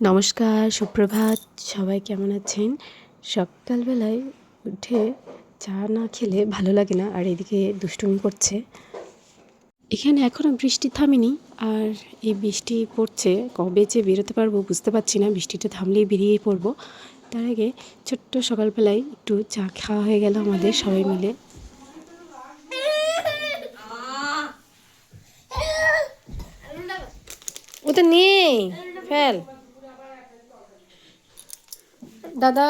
নমস্কার, সুপ্রভাত। সবাই কেমন আছেন? সকালবেলায় উঠে চা না খেলে ভালো লাগে না, আর এদিকে দুষ্টুমি করছে। এখানে এখনও বৃষ্টি থামেনি, আর এই বৃষ্টি পড়ছে। কবে যে বেরোতে পারবো বুঝতে পারছি না। বৃষ্টিটা থামলেই বেরিয়েই পড়বো। তার আগে ছোট্ট সকালবেলায় একটু চা খাওয়া হয়ে গেল আমাদের সবাই মিলে। ওটা নেই, ফেল। দাদা,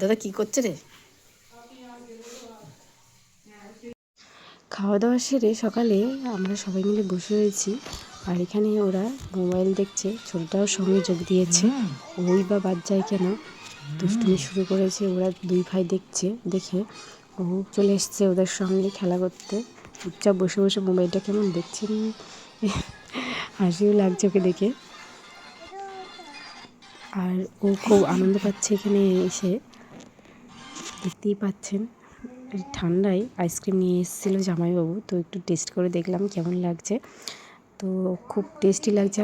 দাদা কি করছে রে? খাওয়া দাওয়া সেরে সকালে আমরা সবাই মিলে বসে রয়েছি, আর এখানে ওরা মোবাইল দেখছে। ছোটটাও সঙ্গে যোগ দিয়েছে। ওই বা বাদ যায় কেন, দুষ্টুমি শুরু করেছে। ওরা দুই ভাই দেখছে, দেখে ও চলে এসছে ওদের সঙ্গে খেলা করতে। চুপচাপ বসে বসে মোবাইলটা কেমন দেখছেন, হাসিও লাগছে ওকে দেখে। আর ও খুব আনন্দ পাচ্ছে এখানে এসে, দেখতেই পাচ্ছেন। ঠান্ডায় আইসক্রিম নিয়ে এসেছিলো জামাইবাবু, তো একটু টেস্ট করে দেখলাম কেমন লাগছে। তো খুব টেস্টি লাগছে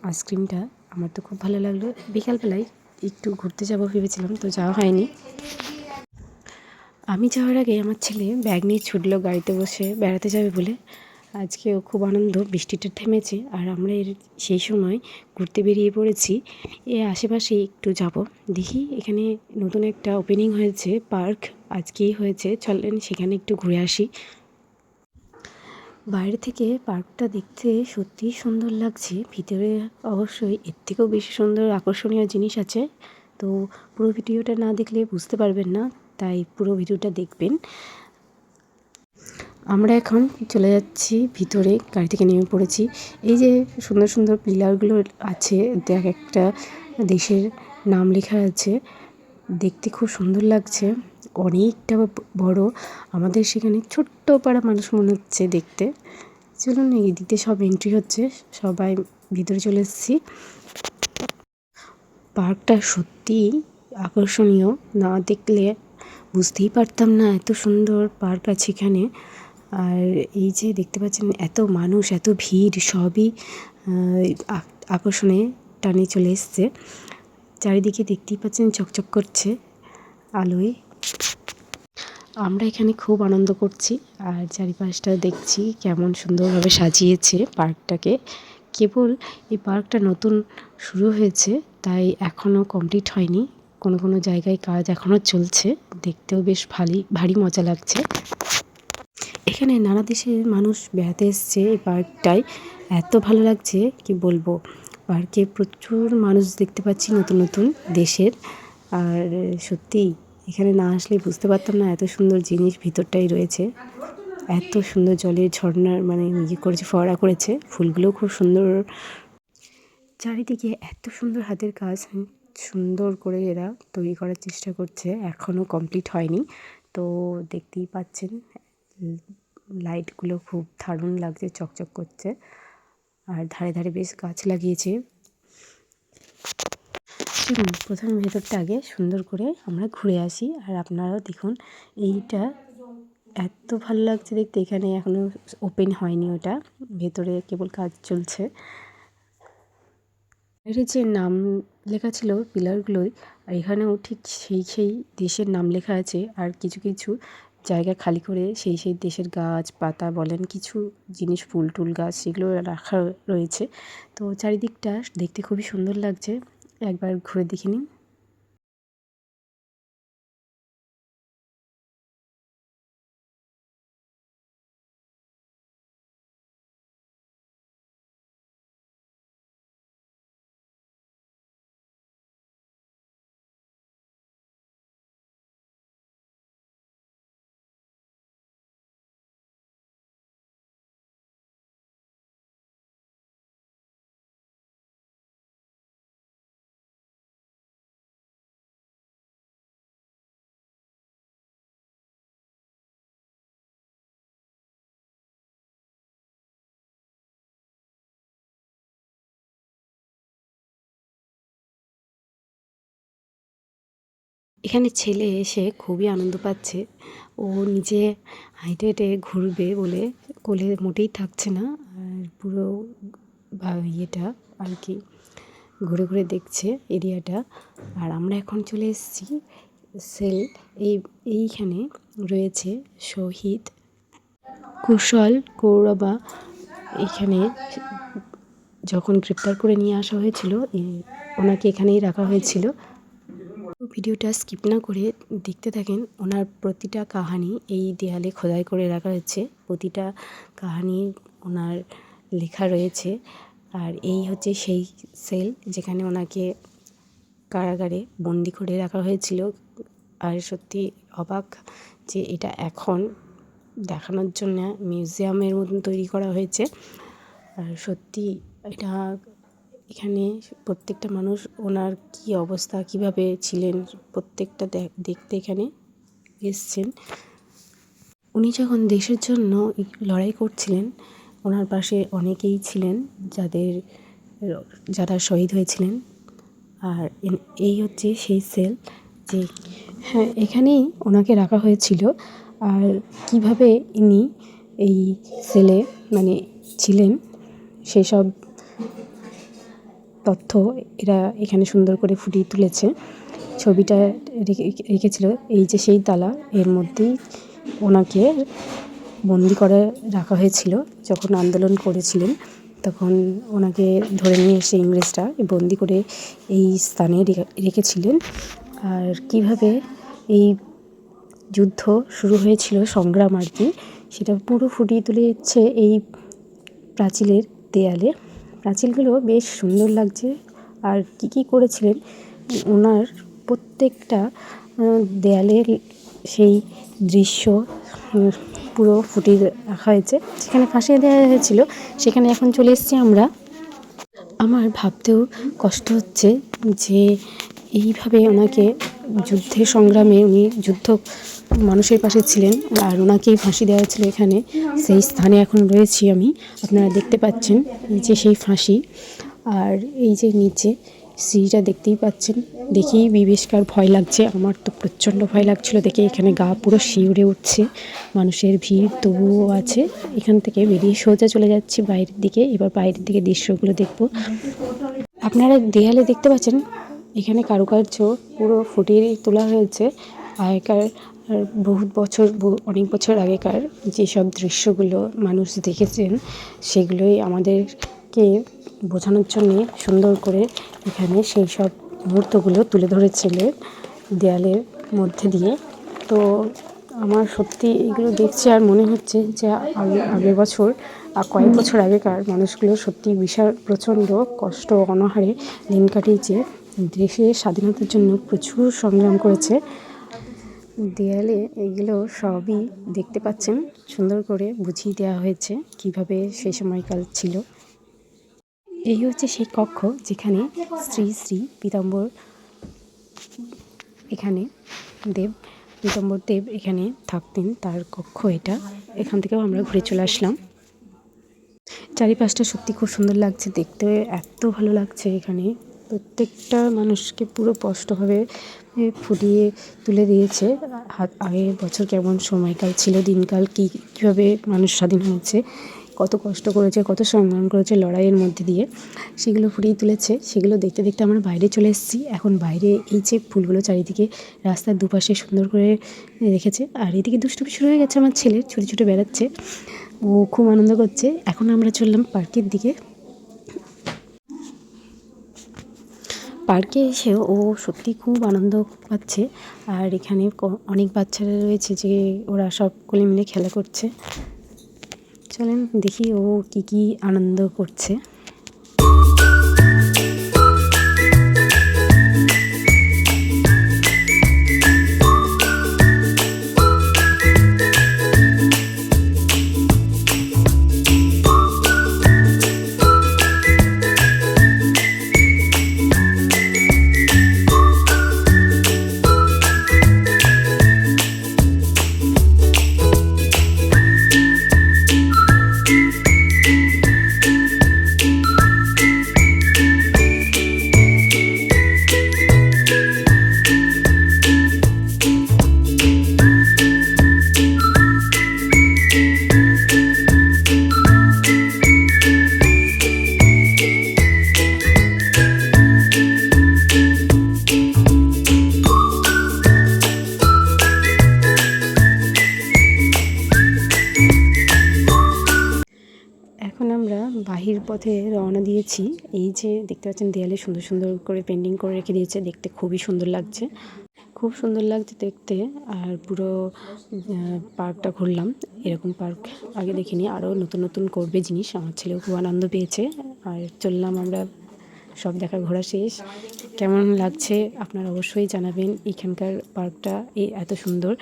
আইসক্রিমটা। আমার তো খুব ভালো লাগলো। বিকালবেলায় একটু ঘুরতে যাব ভেবেছিলাম, তো যাওয়া হয়নি। আমি যাওয়ার আগে আমার ছেলে ব্যাগ নিয়ে ছুটলো গাড়িতে বসে বেড়াতে যাবে বলে। আজকেও খুব আনন্দ, বৃষ্টিটা থেমেছে, আর আমরা সেই সময় ঘুরতে বেরিয়ে পড়েছি। আশেপাশে একটু যাব, দেখি এখানে নতুন একটা ওপেনিং হয়েছে পার্ক, আজকেই হয়েছে। চলেন সেখানে একটু ঘুরে আসি। বাইরে থেকে পার্কটা দেখতে সত্যিই সুন্দর লাগছে। ভিতরে অবশ্যই এর থেকেও বেশি সুন্দর আকর্ষণীয় জিনিস আছে। তো পুরো ভিডিওটা না দেখলে বুঝতে পারবেন না, তাই পুরো ভিডিওটা দেখবেন। আমরা এখন চলে যাচ্ছি ভিতরে, গাড়ি থেকে নেমে পড়েছি। এই যে সুন্দর সুন্দর পিলারগুলো আছে, দেখ একটা দেশের নাম লেখা আছে, দেখতে খুব সুন্দর লাগছে। অনেকটা বড়। আমাদের সেখানে ছোট্ট পাড়া মানুষ মনে হচ্ছে দেখতে। চলুন, এই দিকে সব এন্ট্রি হচ্ছে, সবাই ভিতরে চলে এসেছি। পার্কটা সত্যিই আকর্ষণীয়, না দেখলে বুঝতেই পারতাম না এত সুন্দর পার্ক আছে এখানে। আর এই যে দেখতে পাচ্ছেন এত মানুষ, এত ভিড়, সবই আকর্ষণে টানে চলে এসছে। চারিদিকে দেখতেই পাচ্ছেন চকচক করছে আলোয়। আমরা এখানে খুব আনন্দ করছি, আর চারিপাশটা দেখছি কেমন সুন্দরভাবে সাজিয়েছে পার্কটাকে। কেবল এই পার্কটা নতুন শুরু হয়েছে, তাই এখনও কমপ্লিট হয়নি। কোনো কোনো জায়গায় কাজ এখনও চলছে, দেখতেও বেশ ভারী মজা লাগছে। এখানে নানা দেশের মানুষ বেড়াতে এসছে এই পার্কটায়। এত ভালো লাগছে কি বলবো। পার্কে প্রচুর মানুষ দেখতে পাচ্ছি নতুন নতুন দেশের। আর সত্যিই এখানে না আসলে বুঝতে পারতাম না এত সুন্দর জিনিস ভিতরটাই রয়েছে। এত সুন্দর জলের ঝর্ণার মানে করেছে, ফোয়ারা করেছে, ফুলগুলোও খুব সুন্দর। চারিদিকে এত সুন্দর হাতের কাজ, সুন্দর করে এরা তৈরি করার চেষ্টা করছে, এখনও কমপ্লিট হয়নি। তো দেখতেই পাচ্ছেন লাইটগুলো খুব দারুণ লাগছে, চকচক করছে। আর ধারে ধারে বেশ গাছ লাগিয়েছে। চলুন প্রথমে ভেতরটা আগে সুন্দর করে আমরা ঘুরে আসি, আর আপনারাও দেখুন। এইটা এত ভালো লাগছে দেখতে। এখানে এখনও ওপেন হয়নি, ওটা ভেতরে কেবল কাজ চলছে। এর যে নাম লেখা ছিল পিলারগুলোয়, আর এখানেও ঠিক সেই দেশের নাম লেখা আছে। আর কিছু কিছু জায়গা খালি করে সেই দেশের গাছ পাতা বলেন, কিছু জিনিস ফুল টুল গাছ সেগুলো রাখা রয়েছে। তো চারিদিকটা দেখতে খুবই সুন্দর লাগছে, একবার ঘুরে দেখে নিন। এখানে ছেলে এসে খুবই আনন্দ পাচ্ছে। ও নিজে হেঁটে হেঁটে ঘুরবে বলে কোলে মোটেই থাকছে না, আর পুরো বা ইয়েটা আর কি ঘুরে ঘুরে দেখছে এরিয়াটা। আর আমরা এখন চলে এসেছি সেল এইখানে রয়েছে শহীদ কুশল কৌরবা। এখানে যখন গ্রেপ্তার করে নিয়ে আসা হয়েছিল ওনাকে এখানেই রাখা হয়েছিল। ভিডিওটা স্কিপ না করে দেখতে থাকেন। ওনার প্রতিটা কাহানি এই দেয়ালে খোদাই করে রাখা হয়েছে, প্রতিটা কাহানি ওনার লেখা রয়েছে। আর এই হচ্ছে সেই সেল যেখানে ওনাকে কারাগারে বন্দি করে রাখা হয়েছিল। আর সত্যি অবাক যে এটা এখন দেখানোর জন্য মিউজিয়ামের মতন তৈরি করা হয়েছে। আর সত্যি এটা এখানে প্রত্যেকটা মানুষ ওনার কী অবস্থা, কীভাবে ছিলেন, প্রত্যেকটা দেখতে এখানে এসছেন। উনি যখন দেশের জন্য লড়াই করছিলেন ওনার পাশে অনেকেই ছিলেন যারা শহীদ হয়েছিলেন। আর এই হচ্ছে সেই সেল যে হ্যাঁ এখানেই ওনাকে রাখা হয়েছিল। আর কিভাবে ইনি এই সেলে মানে ছিলেন সেসব তথ্য এরা এখানে সুন্দর করে ফুটিয়ে তুলেছে। ছবিটা রেখেছিল এই যে সেই তালা, এর মধ্যেই ওনাকে বন্দি করে রাখা হয়েছিল। যখন আন্দোলন করেছিলেন তখন ওনাকে ধরে নিয়ে এসে ইংরেজরা বন্দি করে এই স্থানে রেখেছিলেন। আর কিভাবে এই যুদ্ধ শুরু হয়েছিল, সংগ্রাম আর কি, সেটা পুরো ফুটিয়ে তুলেছে এই প্রাচীরের দেয়ালে। প্রাচীরগুলো বেশ সুন্দর লাগছে। আর কী করেছিলেন ওনার প্রত্যেকটা দেয়ালের সেই দৃশ্য পুরো ফুটিয়ে রাখা হয়েছে। যেখানে ফাঁসিয়ে দেওয়া হয়েছিল সেখানে এখন চলে এসেছি আমরা। আমার ভাবতেও কষ্ট হচ্ছে যে এইভাবে ওনাকে যুদ্ধের সংগ্রামে উনি মানুষের পাশে ছিলেন আর ওনাকেই ফাঁসি দেওয়া হয়েছিল এখানে। সেই স্থানে এখন রয়েছি আমি, আপনারা দেখতে পাচ্ছেন এই যে সেই ফাঁসি। আর এই যে নিচে সিঁড়িটা দেখতেই পাচ্ছেন, দেখেই বিভীষিকার ভয় লাগছে। আমার তো প্রচণ্ড ভয় লাগছিলো দেখে, এখানে গা পুরো শিউরে উঠছে। মানুষের ভিড় তবুও আছে। এখান থেকে বেরিয়ে সোজা চলে যাচ্ছি বাইরের দিকে। এবার বাইরের দিকে দৃশ্যগুলো দেখব। আপনারা দেয়ালে দেখতে পাচ্ছেন এখানে কারুকার্য পুরো ফুটিয়ে তোলা হয়েছে। আগেকার অনেক বছর আগেকার যেসব দৃশ্যগুলো মানুষ দেখেছেন সেগুলোই আমাদেরকে বোঝানোর জন্যে সুন্দর করে এখানে সেই সব মুহূর্তগুলো তুলে ধরেছিলেন দেয়ালের মধ্যে দিয়ে। তো আমার সত্যি এগুলো দেখছি আর মনে হচ্ছে যে আগের বছর কয়েক বছর আগেকার মানুষগুলো সত্যি বিশাল প্রচণ্ড কষ্ট অনাহারে দিন কাটিয়েছে, দেশের স্বাধীনতার জন্য প্রচুর সংগ্রাম করেছে। দেয়ালে এইগুলো সবই দেখতে পাচ্ছেন, সুন্দর করে বুঝিয়ে দেওয়া হয়েছে কিভাবে সেই সময়কাল ছিল। এই হচ্ছে সেই কক্ষ যেখানে শ্রী শ্রী পীতাম্বর দেব এখানে থাকতেন, তার কক্ষ এটা। এখান থেকেও আমরা ঘুরে চলে আসলাম। চারিপাশটা সত্যি খুব সুন্দর লাগছে দেখতে, এত ভালো লাগছে এখানে। প্রত্যেকটা মানুষকে পুরো স্পষ্টভাবে ফুটিয়ে তুলে দিয়েছে আগের বছর কেমন সময়কাল ছিল, দিনকাল কীভাবে মানুষ স্বাধীন হয়েছে, কত কষ্ট করেছে, কত সংগ্রাম করেছে লড়াইয়ের মধ্যে দিয়ে, সেগুলো ফুটিয়ে তুলেছে। সেগুলো দেখতে দেখতে আমরা বাইরে চলে এসেছি। এখন বাইরে এই যে ফুলগুলো চারিদিকে রাস্তার দুপাশে সুন্দর করে রেখেছে। আর এদিকে দুষ্টুমি শুরু হয়ে গেছে আমার ছেলের, ছুটে ছুটে বেড়াচ্ছে, ও খুব আনন্দ করছে। এখন আমরা চললাম পার্কের দিকে। পার্কে এসেও ও সত্যি খুব আনন্দ পাচ্ছে। আর এখানে অনেক বাচ্চারা রয়েছে যে ওরা সব কোলে মিলে খেলা করছে। চলেন দেখি ও কী আনন্দ করছে। পথে রওনা দিয়েছি। এই যে দেখতে পাচ্ছেন দেয়ালে সুন্দর সুন্দর করে পেন্টিং করে রেখে দিয়েছে, দেখতে খুবই সুন্দর লাগছে, খুব সুন্দর লাগছে দেখতে। আর পুরো পার্কটা ঘুরলাম, এরকম পার্ক আগে দেখিনি, আরও নতুন নতুন করবে জিনিস। আমার ছেলেও খুব আনন্দ পেয়েছে। আর চললাম আমরা, সব দেখা ঘোরা শেষ। কেমন লাগছে আপনারা অবশ্যই জানাবেন। এখানকার পার্কটা এত সুন্দর।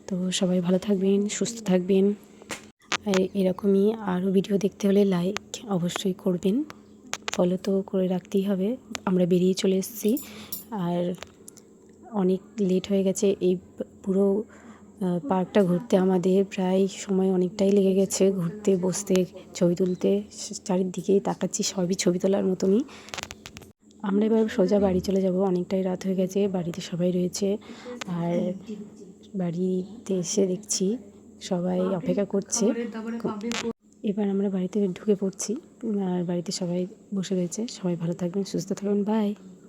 তো সবাই ভালো থাকবেন, সুস্থ থাকবেন। আর এরকমই আরও ভিডিও দেখতে হলে লাইক অবশ্যই করবেন, ফলো তো করে রাখতেই হবে। আমরা বেরিয়ে চলে এসেছি, আর অনেক লেট হয়ে গেছে। এই পুরো পার্কটা ঘুরতে আমাদের প্রায় সময় অনেকটাই লেগে গেছে, ঘুরতে, বসতে, ছবি তুলতে। চারিদিকেই তাকাচ্ছি, সবই ছবি তোলার মতনই। আমরা এবার সোজা বাড়ি চলে যাব, অনেকটাই রাত হয়ে গেছে, বাড়িতে সবাই রয়েছে। আর বাড়িতে এসে দেখছি সবাই অপেক্ষা করছে। এবার আমরা বাড়িতে ঢুকে পড়ছি, আর বাড়িতে সবাই বসে রয়েছে। সবাই ভালো থাকবেন, সুস্থ থাকবেন, বাই।